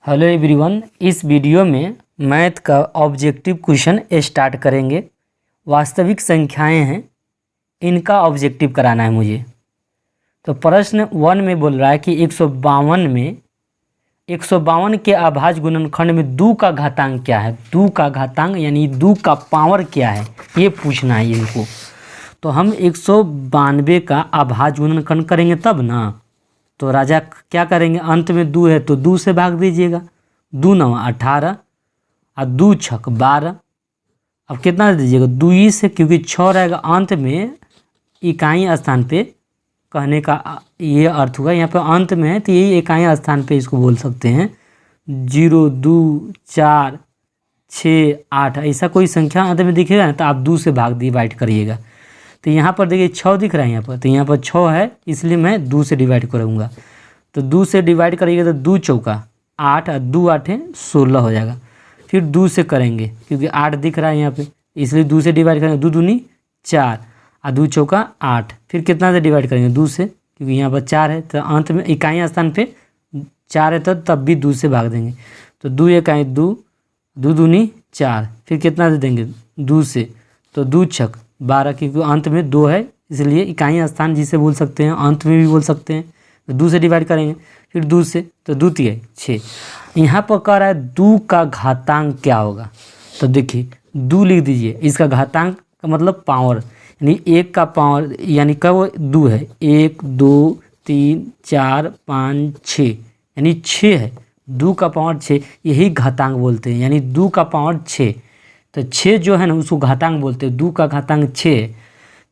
Hello everyone, इस video में math का ऑब्जेक्टिव क्वेश्चन स्टार्ट करेंगे। वास्तविक संख्याएं हैं, इनका ऑब्जेक्टिव कराना है मुझे। तो प्रश्न 1 में बोल रहा है कि 152 में 152 के अभाज्य गुणनखंड में 2 का घातांक क्या है। 2 का घातांक यानी 2 का पावर क्या है, ये पूछना है इनको। तो हम 192 का अभाज्य गुणनखंड करेंगे तब ना। तो राजा क्या करेंगे, अंत में 2 है तो 2 से भाग दीजिएगा। 2 9 18 और 2 6 12। अब कितना दे दीजिएगा, 2 ही से, क्योंकि 6 रहेगा अंत में इकाई स्थान पे। कहने का ये अर्थ हुआ, यहाँ पे अंत में है तो यही इकाई स्थान पे इसको बोल सकते हैं। 0 2 4 6 8 ऐसा कोई संख्या अंत में दिखेगा ना तो आप 2 से भाग डिवाइड करिएगा। तो यहाँ पर देखिए 6 दिख रहा है यहाँ पर, तो यहाँ पर 6 है इसलिए मैं 2 से डिवाइड करूँगा। तो 2 से डिवाइड करिएगा तो 2 चौका 8 और 2 8 16 हो जाएगा। फिर 2 से करेंगे क्योंकि 8 दिख रहा है यहाँ पे, इसलिए 2 से डिवाइड करेंगे। 2 दूनी 4 और 2 चौका 8। फिर कितना से डिवाइड करेंगे, 2 से, क्योंकि यहाँ पर 4 है तो अंत में इकाई स्थान पे 4 है तो तब भी 2 से भाग देंगे। तो 2 इकाई 2, 2 दूनी 4। फिर कितना से देंगे, 2 से, तो 2 छक 12, क्योंकि अंत में 2 है इसलिए इकाई स्थान जिसे बोल सकते हैं, अंत में भी बोल सकते हैं। तो 2 से डिवाइड करेंगे, फिर 2 से, तो 2 तिहाई 6। यहाँ पर कह रहा है 2 का घातांक क्या होगा। तो देखिए 2 लिख दीजिए, इसका घातांक का मतलब पावर, यानी 1 का पावर यानी कब 2 है। 1 2 3 4 5 6 यानी 6 है। 2 का पावर 6, यही घातांक बोलते हैं, यानी 2 का पावर 6। तो 6 जो है ना उसको घातांक बोलते हैं। 2 का घातांक 6।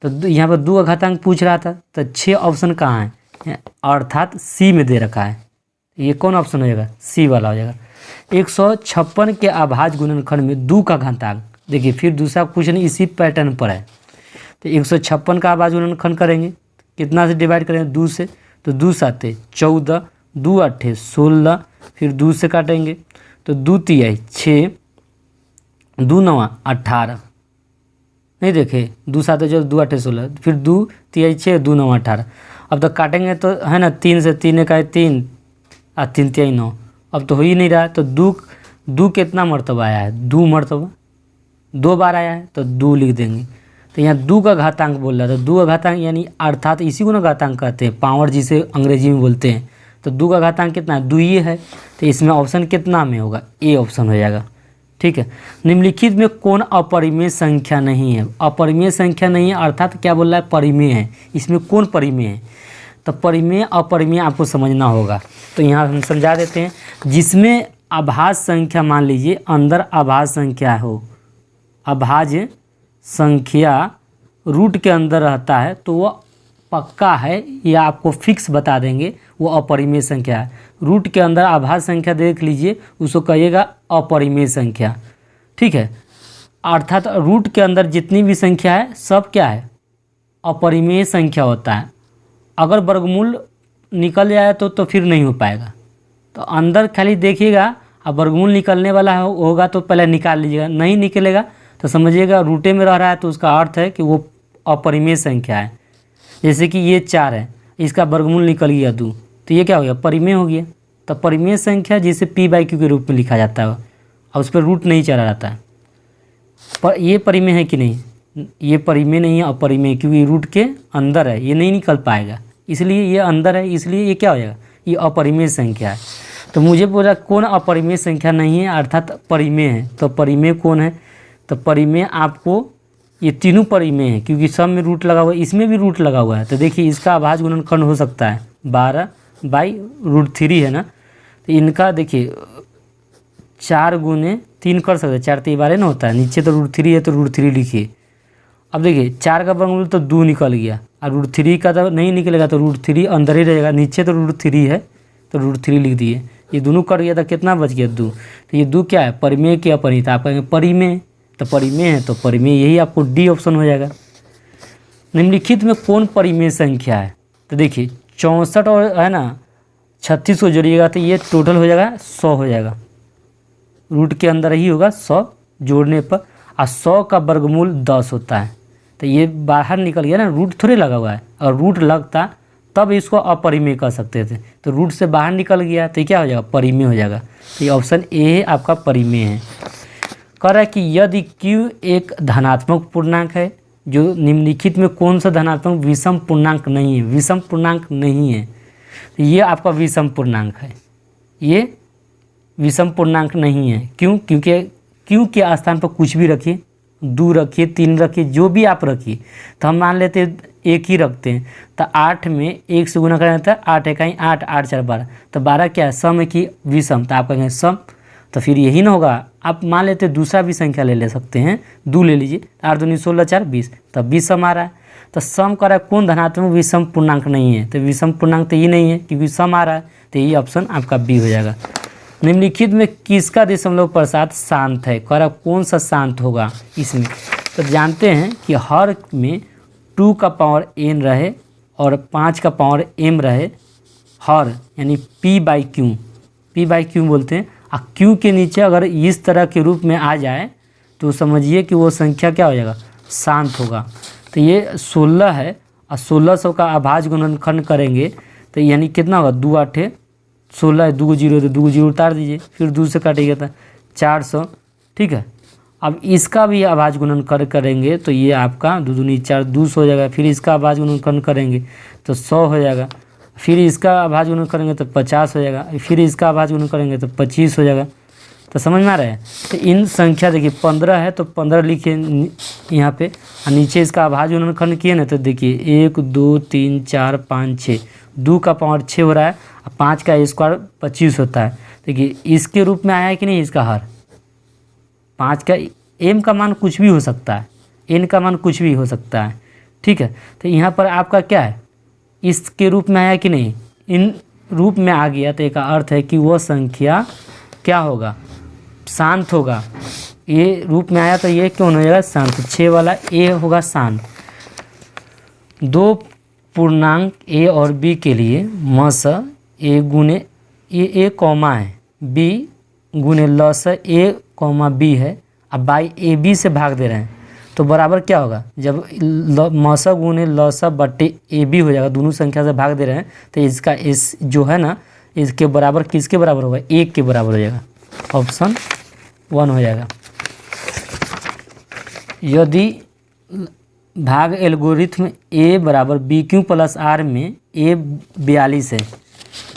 तो यहाँ पर 2 का घातांक पूछ रहा था तो 6 ऑप्शन कहाँ है, अर्थात सी में दे रखा है। ये कौन ऑप्शन हो जाएगा, सी वाला हो जाएगा। 156 के अभाज्य गुणनखंड में 2 का घातांक, देखिए फिर दूसरा क्वेश्चन इसी पैटर्न पर है। तो 156 का अभाज्य गुणनखंड करेंगे, कितना से डिवाइड करेंगे, 2 से, तो 2 7 14, 2 8 16, फिर 2 से काटेंगे तो 2 तिहाई 6, 2 9 18, नहीं देखे, 2 7 जो 2 8 16, फिर 2 तिहाई 6, 2 9 18। अब तो काटेंगे तो है ना, 3 से, 3 इकाई 3 और 3 तिहाई 9। अब तो हो ही नहीं रहा, तो 2 कितना मरतबा आया है, 2 मरतबा 2 बार आया है तो 2 लिख देंगे। तो यहाँ 2 का घातांक बोल रहा था। 2 का घातांक यानी अर्थात इसी को ना घातांक कहते हैं, पावर जिसे अंग्रेजी में बोलते हैं। तो 2 का घातांक कितना है, 2 ही है। तो इसमें ऑप्शन कितना में होगा, ए ऑप्शन हो जाएगा। ठीक है। निम्नलिखित में कौन अपरिमेय संख्या नहीं है। अपरिमेय संख्या नहीं है अर्थात क्या बोल रहा है, परिमेय है। इसमें कौन परिमेय है, तो परिमेय अपरिमेय आपको समझना होगा। तो यहाँ हम समझा देते हैं, जिसमें अभाज्य संख्या, मान लीजिए अंदर अभाज्य संख्या हो, अभाज्य संख्या रूट के अंदर रहता है तो वह पक्का है, या आपको फिक्स बता देंगे वो अपरिमेय संख्या है। रूट के अंदर अभाज्य संख्या देख लीजिए, उसको कहिएगा अपरिमेय संख्या। ठीक है, अर्थात रूट के अंदर जितनी भी संख्या है सब क्या है, अपरिमेय संख्या होता है। अगर वर्गमूल निकल जाए तो फिर नहीं हो पाएगा। तो अंदर खाली देखिएगा, अब वर्गमूल निकलने वाला होगा तो पहले निकाल लीजिएगा, नहीं निकलेगा तो समझिएगा रूटे में रह रहा है, तो उसका अर्थ है कि वो अपरिमेय संख्या है। जैसे कि ये 4 है, इसका वर्गमूल निकल गया 2, तो ये क्या हो गया, परिमेय हो गया। तो परिमेय संख्या जिसे p/q के रूप में लिखा जाता है और उस पर रूट नहीं चला जाता है। पर ये परिमेय है कि नहीं, ये परिमेय नहीं है, अपरिमेय, क्योंकि रूट के अंदर है, ये नहीं निकल पाएगा, इसलिए ये अंदर है, इसलिए ये क्या हो जाएगा, ये अपरिमेय संख्या है। तो मुझे बोला कौन अपरिमेय संख्या नहीं है अर्थात परिमेय है। तो परिमेय कौन है, तो परिमेय आपको ये तीनों परिमेय है, क्योंकि सब में रूट लगा हुआ है, इसमें भी रूट लगा हुआ है। तो देखिए इसका अभाज्य गुणनखंड हो सकता है 12/√3 है ना। तो इनका देखिए 4 गुने 3 कर सकते हैं, 4 3 12 ना होता है, नीचे तो √3 है तो √3 लिखिए। अब देखिए 4 का वर्गमूल तो 2 निकल गया, और √3 का तो नहीं निकलेगा, तो √3 अंदर ही रहेगा, नीचे तो √3 है तो √3 लिख दिए। ये दोनों कट गया था, कितना बच गया, 2। तो ये 2 क्या है, परिमेय की अपरिमेय। तो आप कहेंगे परिमेय, तो परिमेय है तो परिमेय, यही आपको डी ऑप्शन हो जाएगा। निम्नलिखित में कौन परिमेय संख्या है। तो देखिए 64 और है ना 36 को जोड़िएगा तो ये टोटल हो जाएगा 100 हो जाएगा, रूट के अंदर ही होगा 100 जोड़ने पर। और 100 का वर्गमूल 10 होता है, तो ये बाहर निकल गया ना, रूट थोड़े लगा हुआ है। और रूट लगता तब इसको अपरिमेय कह सकते थे। तो रूट से बाहर निकल गया तो ये क्या हो जाएगा, परिमेय हो जाएगा। तो ये ऑप्शन ए आपका परिमेय है। कह रहा है कि यदि q एक धनात्मक पूर्णांक है, जो निम्नलिखित में कौन सा धनात्मक विषम पूर्णांक नहीं है, विषम पूर्णांक नहीं है, तो ये आपका विषम पूर्णांक है, ये विषम पूर्णांक नहीं है। क्यों? क्योंकि q के स्थान पर कुछ भी रखिए, 2 रखिए, 3 रखिए, जो भी आप रखिए। तो हम मान लेते हैं एक ही रखते हैं, तो 8 में 1 से गुना करना था, 8 1 8, 8 4 12, तो 12 क्या है, सम है कि विषम, तो आप कहेंगे सम। तो फिर यही ना होगा। आप मान लेते हैं दूसरा भी संख्या ले सकते हैं, 2 ले लीजिए, 8 दूनी 16 4 20, तब 20 सम आ रहा है। तो सम कर रहा है कौन धनात्मक विषम पूर्णांक नहीं है, तो विषम पूर्णांक तो ये नहीं है क्योंकि सम आ रहा है। तो ये ऑप्शन आपका बी हो जाएगा। निम्नलिखित में किसका दशमलव प्रसाद शांत है, कह रहा कौन सा शांत होगा इसमें। तो जानते हैं कि हर में 2 का पावर n रहे और 5 का पावर m रहे, हर यानी p/q बोलते हैं। और q के नीचे अगर इस तरह के रूप में आ जाए तो समझिए कि वो संख्या क्या हो जाएगा, शांत होगा। तो ये 16 है और 1600 का अभाज्य गुणनखंड करेंगे तो यानी कितना होगा, 2 8 16 है, 2 0 तो 2 0 उतार दीजिए, फिर 2 से काटिएगा तो 400। ठीक है, अब इसका भी अभाज्य गुणनखंड करेंगे तो ये आपका 2 दूनी 4 200 हो जाएगा। फिर इसका अभाज्य गुणनखंड करेंगे तो 100 हो जाएगा। फिर इसका अभाज्य गुणन करेंगे तो 50 हो जाएगा। फिर इसका अभाज्य गुणन करेंगे तो 25 हो जाएगा। तो समझ में आ रहा है। तो इन संख्या देखिए 15 है तो 15 लिखिए यहाँ पे, और नीचे इसका अभाज्य गुणनखंड किए ना तो देखिए 1 2 3 4 5 6, 2 का पावर 6 हो रहा है और 5 का स्क्वायर 25 होता है। देखिए इसके रूप में आया है कि नहीं इसका हर, 5 का m का मान कुछ भी हो सकता है, n का मान कुछ भी हो सकता है। ठीक है, तो यहाँ पर आपका क्या है, इसके रूप में आया कि नहीं, इन रूप में आ गया तो एक अर्थ है कि वह संख्या क्या होगा, शांत होगा। ये रूप में आया तो ये क्यों हो जाएगा, शांत। 6 वाला ए होगा शांत। 2 पूर्णांक a और b के लिए मस a गुने ए कॉमा है, b गुने लस a कॉमा b है, अब बाई ए बी से भाग दे रहे हैं तो बराबर क्या होगा, जब मस गुने लस बट्टे ए बी हो जाएगा, दोनों संख्या से भाग दे रहे हैं तो इसका इस जो है ना इसके बराबर किसके बराबर होगा, 1 के बराबर हो जाएगा। ऑप्शन 1 हो जाएगा। यदि भाग एल्गोरिथ्म a बराबर बी क्यू प्लस आर में a 42 है,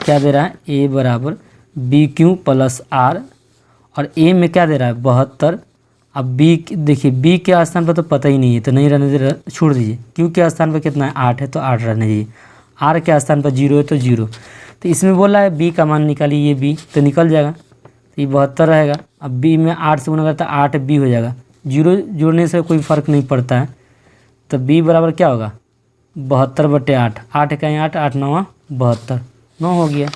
क्या दे रहा है, a बराबर बी क्यू प्लस आर, और a में क्या दे रहा है 72। अब b देखिए b के स्थान पर तो पता ही नहीं है तो नहीं रहने दे, छोड़ दीजिए। q के स्थान पर कितना है 8 है तो 8 रहने दीजिए। r के स्थान पर 0 है तो 0। तो इसमें बोला है b का मान निकालिए, ये b तो निकल जाएगा, तो ये 72 रहेगा। अब b में 8 से गुना करता है 8 b हो जाएगा, 0 जोड़ने से कोई फ़र्क नहीं पड़ता है। तो b बराबर क्या होगा 72/8, 8 का 8 8 9 72, 9 हो गया।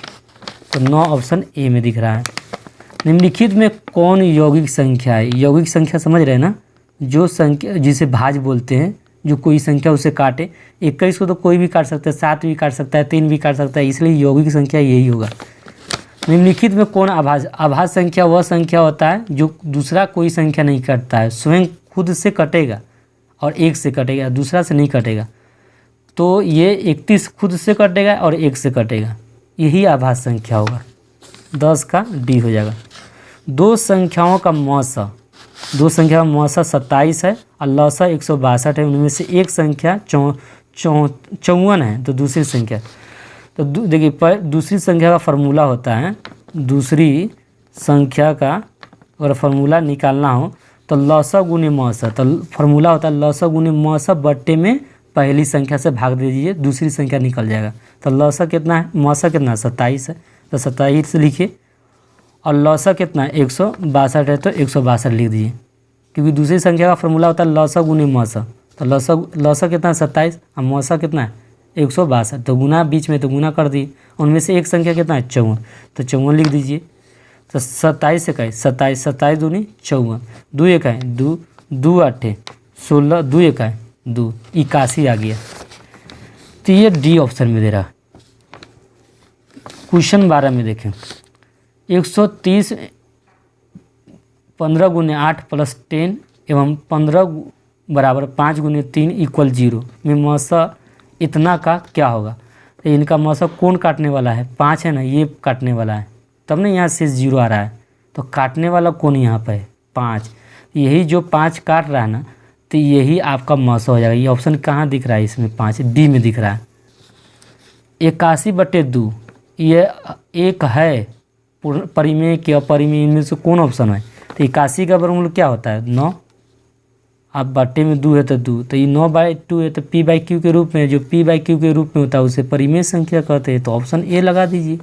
तो 9 ऑप्शन ए में दिख रहा है। निम्नलिखित में कौन यौगिक संख्या है, यौगिक संख्या समझ रहे हैं ना, जो संख्या जिसे भाज्य बोलते हैं, जो कोई संख्या उसे काटे। 21 को तो कोई भी काट सकता है, 7 भी काट सकता है, 3 भी काट सकता है, इसलिए यौगिक संख्या यही होगा। निम्नलिखित में कौन अभाज्य, अभाज्य संख्या वह संख्या होता है जो दूसरा कोई संख्या नहीं काटता है, स्वयं खुद से कटेगा और 1 से कटेगा, दूसरा से नहीं कटेगा। तो ये 31 खुद से कटेगा और 1 से कटेगा, यही आभाज्य संख्या होगा। 10 का डी हो जाएगा। 2 संख्याओं का मौसा, 2 संख्या का मौसा 27 है और लौसा 162 है। उनमें से एक संख्या 54 है तो दूसरी संख्या, तो देखिए दूसरी संख्या का फार्मूला होता है, दूसरी संख्या का अगर फार्मूला निकालना हो तो लौसा गुने मौसा, तो फार्मूला होता है लौसा गुने मौसा बट्टे में पहली संख्या से भाग दे दीजिए, दूसरी संख्या निकल जाएगा। तो लौसा कितना है, मौसा कितना है 27 है तो 27 लिखिए, और लौसा कितना है 162 है तो 162 लिख दीजिए, क्योंकि दूसरी संख्या का फार्मूला होता है लौसा गुने मौसा। तो लौसा कितना है 27 और मौसा कितना है 162, तो गुना बीच में तो गुना कर दिए। उनमें से एक संख्या कितना है 54, तो 54 लिख दीजिए। तो 27 से कहे 27, 27 दूनी 54, 2 1 है 2, 2 8 16, 2 1 है 2, 81 आ गया। तो ये डी ऑप्शन में दे रहा। क्वेश्चन 12 में देखें, 130 15 गुने 8 प्लस 10 एवं 15 बराबर 5 गुने 3 इक्वल 0 में मौसा इतना का क्या होगा। तो इनका मौसम कौन काटने वाला है, 5 है ना, ये काटने वाला है, तब ना यहाँ से 0 आ रहा है। तो काटने वाला कौन यहाँ पर है, 5। यही जो 5 काट रहा है ना, तो यही आपका मौसम हो जाएगा। ये ऑप्शन कहाँ दिख रहा है इसमें, 5 डी में दिख रहा है। 81/2 ये एक है परिमेय के अपरिमेय, इनमें से कौन ऑप्शन है। तो 81 का वर्गमूल क्या होता है, 9। अब बट्टे में 2 है तो 2, तो ये 9/2 है, तो p/q के रूप में, जो p/q के रूप में होता है उसे परिमेय संख्या कहते हैं। तो ऑप्शन ए लगा दीजिए।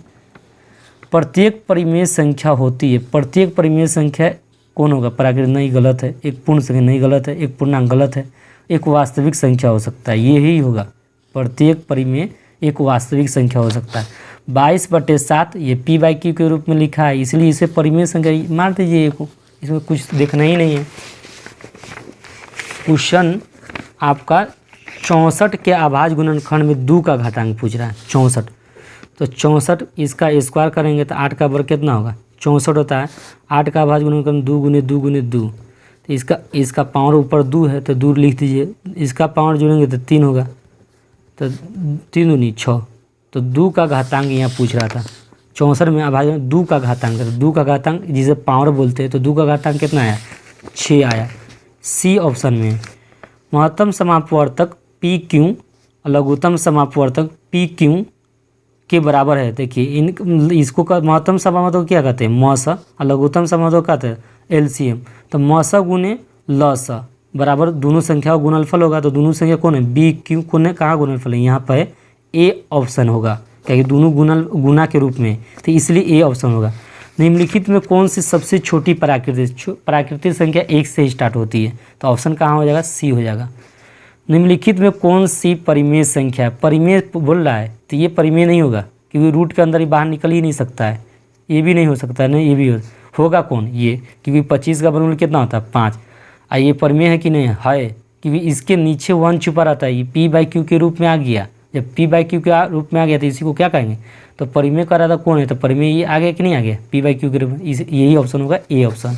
प्रत्येक परिमेय संख्या होती है, प्रत्येक परिमेय संख्या कौन होगा, प्राकृतिक नहीं, गलत है। एक पूर्ण संख्या नहीं, गलत है। एक पूर्णांक गलत है। एक वास्तविक संख्या हो सकता है, ये ही होगा। प्रत्येक परिमेय एक वास्तविक संख्या हो सकता है। 22/7 ये p/q के रूप में लिखा है, इसलिए इसे परिमेय संख्या मार दीजिए ए को, इसमें कुछ देखना ही नहीं है। क्वेश्चन आपका 64 के अभाज्य गुणनखंड में 2 का घातांक पूछ रहा है, 64। तो 64 इसका स्क्वायर करेंगे तो 8 का वर्ग कितना होगा, 64 होता है। 8 का अभाज्य गुणनखंड 2 गुने 2 गुने 2, तो इसका पावर ऊपर 2 है तो 2 लिख दीजिए। इसका पावर जोड़ेंगे तो 3 होगा, तो 3 दूनी 6। तो 2 का घातांक यहाँ पूछ रहा था। 64 में अभाज्य 2 का घातांक, 2 का घातांक जिसे पावर बोलते हैं, तो 2 का घातांक कितना आया, 6 आया। सी ऑप्शन में महत्तम समापवर्तक पी क्यू, लघुत्तम समापवर्तक पी क्यू के बराबर है। देखिए इसको महत्तम समापवर्तक क्या कहते हैं, मौसा, और लघुत्तम समापवर्तक कहते हैं एलसीएम। तो मौसा गुने लसा बराबर दोनों संख्या का गुणनफल होगा। तो दोनों संख्या कौन है, बी क्यू कौन है, कहाँ गुणनफल है, यहाँ पर ए ऑप्शन होगा, क्योंकि दोनों गुना के रूप में, तो इसलिए ए ऑप्शन होगा। निम्नलिखित में कौन सी सबसे छोटी प्राकृतिक संख्या 1 से स्टार्ट होती है, तो ऑप्शन कहाँ हो जाएगा, सी हो जाएगा। निम्नलिखित में कौन सी परिमेय संख्या, परिमेय बोल रहा है तो ये परिमेय नहीं होगा, क्योंकि रूट के अंदर ही बाहर निकल ही नहीं सकता है। ये भी नहीं हो सकता है, नहीं ये भी होगा कौन, ये, क्योंकि 25 का वर्गमूल कितना होता है, 5। ये परिमेय है कि नहीं है, क्योंकि इसके नीचे 1 छुपा रहता है। ये p/q के रूप में आ गया, जब p/q के रूप में आ गया तो इसी को क्या कहेंगे, तो परिमेय का रहा था कौन है, तो परिमेय ये आ गया कि नहीं आ गया, p/q के रूप में, यही ऑप्शन होगा, ए ऑप्शन।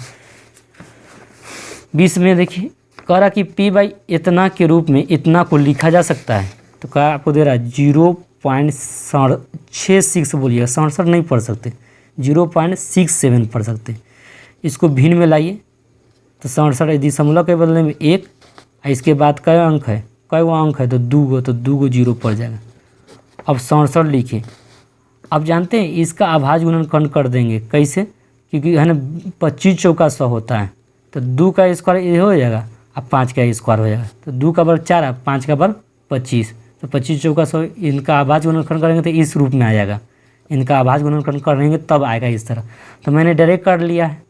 20 में देखिए कह रहा कि p/ इतना के रूप में इतना को लिखा जा सकता है। तो क्या आपको दे रहा है 0.66 बोलिएगा, 67 नहीं पढ़ सकते, 0.67 पढ़ सकते। इसको भिन्न में लाइए तो 67 दशमलव के बदले में 1, इसके बाद कै अंक है, कै वो अंक है, तो 2 तो 2 0 पड़ जाएगा। अब 67 लिखिए। अब जानते हैं इसका अभाज्य गुणनखंड कर देंगे कैसे, क्योंकि है ना 25 चौका 100 होता है, तो 2 का स्क्वायर ये हो जाएगा, अब 5 का स्क्वायर हो जाएगा, तो 2 का वर्ग 4, 5 का वर्ग 25, तो 25 चौका 100। इनका अभाज्य गुणनखंड करेंगे तो इस रूप में आ जाएगा, इनका अभाज्य गुणनखंड करेंगे तब आएगा इस तरह। तो मैंने डायरेक्ट कर लिया है,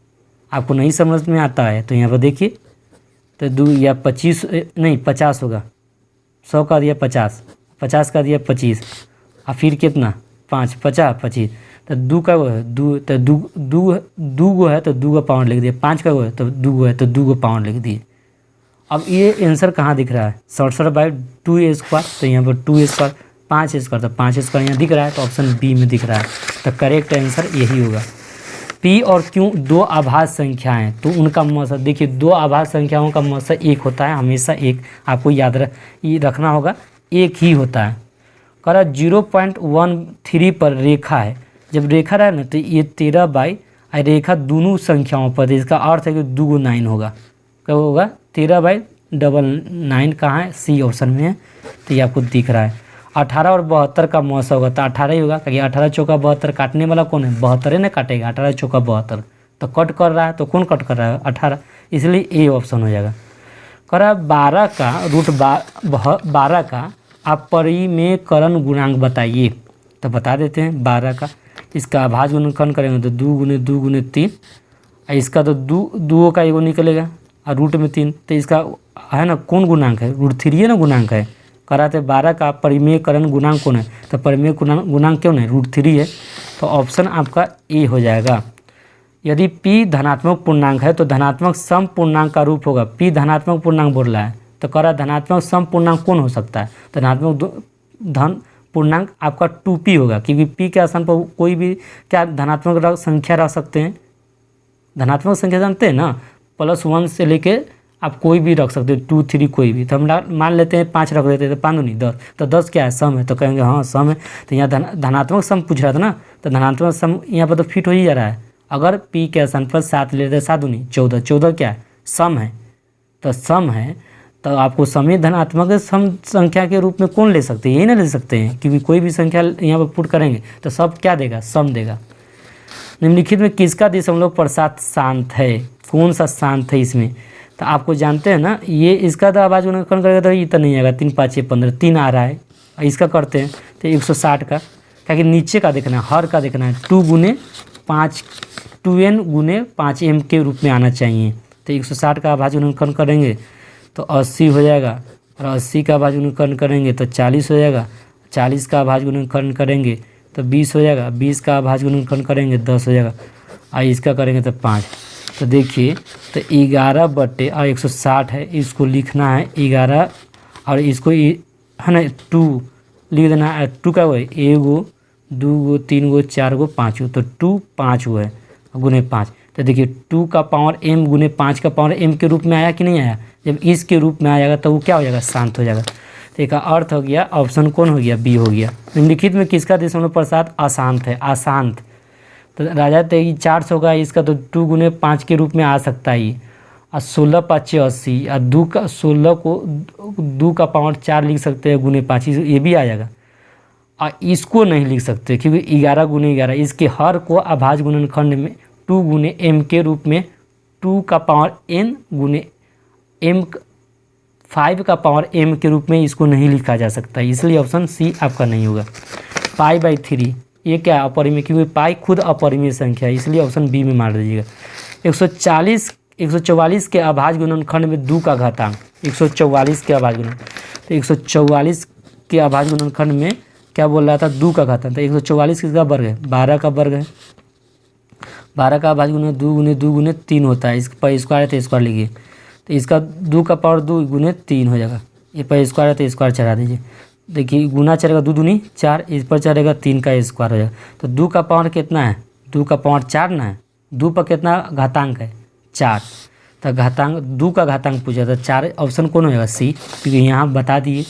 आपको नहीं समझ में आता है तो यहाँ पर देखिए, तो 2 या 25 नहीं 50 होगा, 100 का दिया 50, 50 का दिया 25, और फिर कितना 5, 50, 25, तो 2 का वो है 2, तो 2 गो है तो 2 का पावर लिख दिए, 5 का वो है तो 2 गो है तो 2 को पावर लिख दिए। अब ये आंसर कहाँ दिख रहा है, 67/2 स्क्वायर, तो यहाँ पर 2 स्क्वायर 5 स्क्वायर, तो 5 स्क्वायर यहाँ दिख रहा है, तो ऑप्शन बी में दिख रहा है। तो करेक्ट आंसर यही होगा। पी और क्यू 2 अभाज्य संख्याएं, तो उनका मौसा देखिए, 2 अभाज्य संख्याओं का मौसा 1 होता है, हमेशा 1, आपको याद रखना होगा, 1 ही होता है। कह रहा 0.13 पर रेखा है, जब रेखा रहा ना तो ये 13 रेखा दोनों संख्याओं पर, इसका अर्थ है कि 2 × 9 होगा, क्या होगा 13/9 कहाँ है, सी ऑप्शन में है, तो ये आपको दिख रहा है। 18 और 72 का मौसा होगा, तो 18 ही होगा, क्योंकि 18 चौका 72 काटने वाला कौन है, 72 ना काटेगा, 18 चौका 72, तो कट कर रहा है, तो कौन कट कर रहा है, 18, इसलिए ए ऑप्शन हो जाएगा। कह रहा 12 का रूट 12 का अपरिमेयकरण गुणांक बताइए, तो बता देते हैं 12 का, इसका अभाज्य गुणनखंड करेंगे तो 2 गुने 2 गुने 3, इसका तो 2 का एगो निकलेगा और रूट में 3, तो इसका है ना कौन गुणांक है, रूट 3 है ना गुणांक है। कराते 12 का परिमेयकरण गुणांक कौन है, तो परिमेय गुणांक क्यों है, रूट 3 है, तो ऑप्शन आपका ए हो जाएगा। यदि p धनात्मक पूर्णांक है तो धनात्मक सम पूर्णांक का रूप होगा। p धनात्मक पूर्णांक बोल रहा है, तो कह रहा धनात्मक सम पूर्णांक कौन हो सकता है, धनात्मक धन पूर्णांक आपका 2p होगा, क्योंकि p के स्थान पर कोई भी क्या धनात्मक संख्या रख सकते हैं। धनात्मक संख्या जानते हैं ना, +1 से लेके आप कोई भी रख सकते हो, 2 3 कोई भी। तो हम मान लेते हैं 5 रख देते हैं, तो 5 दूनी 10, तो 10 क्या है, सम है। तो कहेंगे हाँ सम है। तो यहाँ धनात्मक सम पूछ रहा था ना, तो धनात्मक सम यहाँ पर तो फिट हो ही जा रहा है। अगर p के स्थान पर 7 ले लेते हैं, 7 दूनी 14, 14 क्या है, सम है। तो सम है, तो आपको समी धनात्मक सम संख्या के रूप में कौन ले सकते हैं, यही ना ले सकते हैं, क्योंकि कोई भी संख्या यहाँ पर पुट करेंगे तो सब क्या देगा, सम देगा। निम्नलिखित में किसका दशमलव प्रसाद शांत है, कौन सा शांत है इसमें। तो आपको जानते हैं ना, ये इसका तो आवाज़ गुणनखंड करेगा तो ये तो नहीं आएगा, 3 5 15 3 आ रहा है। इसका करते हैं तो 160 का, क्या नीचे का देखना है, हर का देखना है, 2 गुने 5 2n गुने 5m के रूप में आना चाहिए। तो 160 का आवाज़ गुणनखंड करेंगे तो 80 हो जाएगा, और 80 का आवाज़ गुणनखंड करेंगे तो 40 हो जाएगा, 40 का आवाज़ गुणनखंड करेंगे तो 20 हो जाएगा, 20 का आवाज़ गुणनखंड करेंगे 10 हो जाएगा, और इसका करेंगे तो 5। तो देखिए, तो 11 बटे और 160 है, इसको लिखना है 11, और इसको है ना 2 लिख देना है। 2 का वो है 1 गो 2 गो 3 गो 4 गो 5 गो, तो 2 5 हुआ है गुने 5। तो देखिए 2 का पावर m गुने 5 का पावर m के रूप में आया कि नहीं आया। जब इसके रूप में आएगा तो वो क्या हो जाएगा, शांत हो जाएगा। तो इसका अर्थ हो गया ऑप्शन कौन हो गया, बी हो गया। निम्नलिखित में किसका दशमलव प्रसाद अशांत है, अशांत। तो राजा तेगी 400 का, इसका तो 2 गुने 5 के रूप में आ सकता है। और 16 5 80, और 2 का 16 को 2 का पावर 4 लिख सकते हैं गुने 5, ये भी आ जाएगा। और इसको नहीं लिख सकते क्योंकि 11 गुने 11, इसके हर को अभाज्य गुणनखंड में 2 गुने m के रूप में 2 का पावर n गुने m 5 का पावर m के रूप में इसको नहीं लिखा जा सकता, इसलिए ऑप्शन सी आपका नहीं होगा। π/3 ये क्या है, अपरिमेय, क्योंकि पाई खुद अपरिमेय संख्या है, इसलिए ऑप्शन बी में मार दीजिएगा। 144 के अभाज्य गुणनखंड में 2 का घातांक, 144 के अभाज्य गुणन, तो 144 के अभाज्य गुणनखंड में क्या बोल रहा था, 2 का घातांक। तो 144 किसका वर्ग है, 12 का वर्ग है। 12 का अभाज्य गुणन 2 गुने 3 होता है, इस पर स्क्वायर है तो स्क्वायर लिखिए। तो इसका 2 का पावर 2 गुने 3 हो जाएगा, ये पर स्क्वायर है तो स्क्वायर चढ़ा दीजिए। देखिए गुना चढ़ेगा 2 दूनी 4, इस पर चढ़ेगा 3 का स्क्वायर हो जाएगा। तो 2 का पावर कितना है, 2 का पावर 4 ना है, 2 पर कितना घातांक है 4। तो घातांक 2 का घातांक पूछा था 4, ऑप्शन कौन हो जाएगा, सी, क्योंकि यहाँ बता दिए।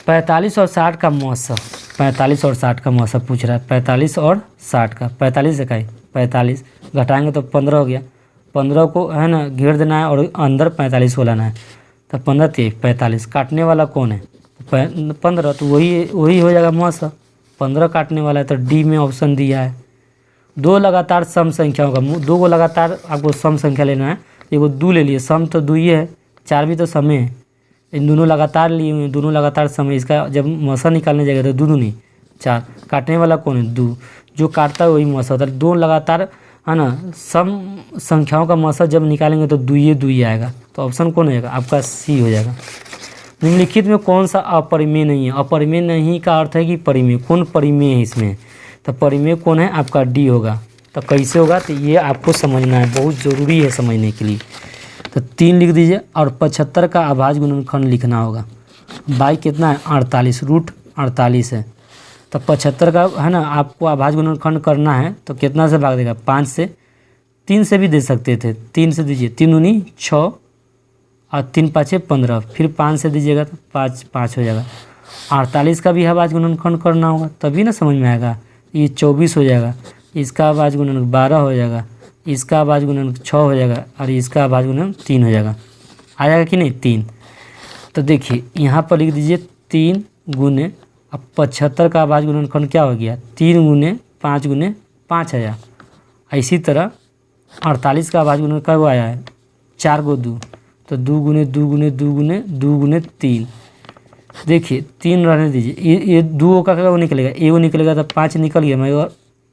45 और 60 का मौसम, 45 और 60 का मौसम पूछ रहा है, 45 और 60 का, 45 इकाई 45 घटाएंगे तो 15 हो गया, 15 को है ना घेर देना है और अंदर 45 को लाना है। तो 15 3 45, काटने वाला कौन है, 15, तो वही हो जाएगा मौसम, 15 काटने वाला है, तो डी में ऑप्शन दिया है। 2 लगातार सम संख्याओं का, 2 को लगातार आपको सम संख्या लेना है, एगो 2 ले लिए, सम तो 2 ही है, 4 भी तो समय है, इन दोनों लगातार लिए हुए, दोनों लगातार समय, इसका जब मौसा निकालने जाएगा तो 2 दूनी 4, काटने वाला कौन है 2, जो काटता है वही मौसा होता है। 2 लगातार है ना सम संख्याओं का मौसा जब निकालेंगे तो 2 ही आएगा, तो ऑप्शन कौन हो जाएगा आपका, सी हो जाएगा। निम्नलिखित में कौन सा अपरिमेय नहीं है, अपरिमेय नहीं का अर्थ है कि परिमेय, कौन परिमेय है इसमें, तो परिमेय कौन है आपका, डी होगा। तो कैसे होगा, तो ये आपको समझना है, बहुत ज़रूरी है समझने के लिए। तो 3 लिख दीजिए, और 75 का अभाज्य गुणनखंड लिखना होगा। बाई कितना है 48, रूट 48 है, तो 75 का है ना आपको अभाज्य गुणनखंड करना है, तो कितना से भाग देगा, 5 से, 3 से भी दे सकते थे, 3 से दीजिए, 3 दूनी 6 और 3 5 15, फिर 5 से दीजिएगा तो 5 हो जाएगा। 48 का भी अभाज्य गुणनखंड करना होगा तभी ना समझ में आएगा। ये 24 हो जाएगा, इसका अभाज्य गुणन 12 हो जाएगा, इसका अभाज्य गुणन 6 हो जाएगा, और इसका अभाज्य गुणन 3 हो जाएगा। आ जाएगा कि नहीं 3। तो देखिए यहाँ पर लिख दीजिए 3 गुने, अब 75 का अभाज्य गुणनखंड क्या हो गया, 3 गुने 5 गुने 5 आया। इसी तरह 48 का अभाज्य गुणन कब आया है, 4 को 2, तो 2 गुने 2 गुने 2 गुने 2 गुने 3। देखिए 3 रहने दीजिए, ये 2 का क्या निकलेगा, ए निकलेगा, तो 5 निकल गया, मगर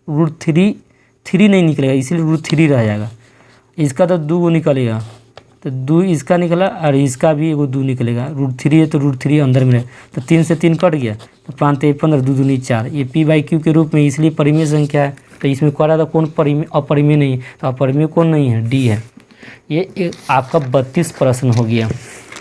रूट 3 नहीं निकलेगा, इसीलिए रूट 3 रह जाएगा। इसका तो 2 निकलेगा, तो 2 इसका निकला, और इसका भी एगो 2 निकलेगा, रूट 3 है तो रूट 3 अंदर में रहेगा, तो 3 से 3 कट गया, तो 5 3 15, 2 दूनी 4, ये p/q के रूप में, इसलिए परिमेय संख्या है। तो इसमें कह रहा था कौन परिमेय, अपरिमेय नहीं, तो अपरिमेय कौन नहीं है, डी है। ये आपका 32 प्रश्न हो गया।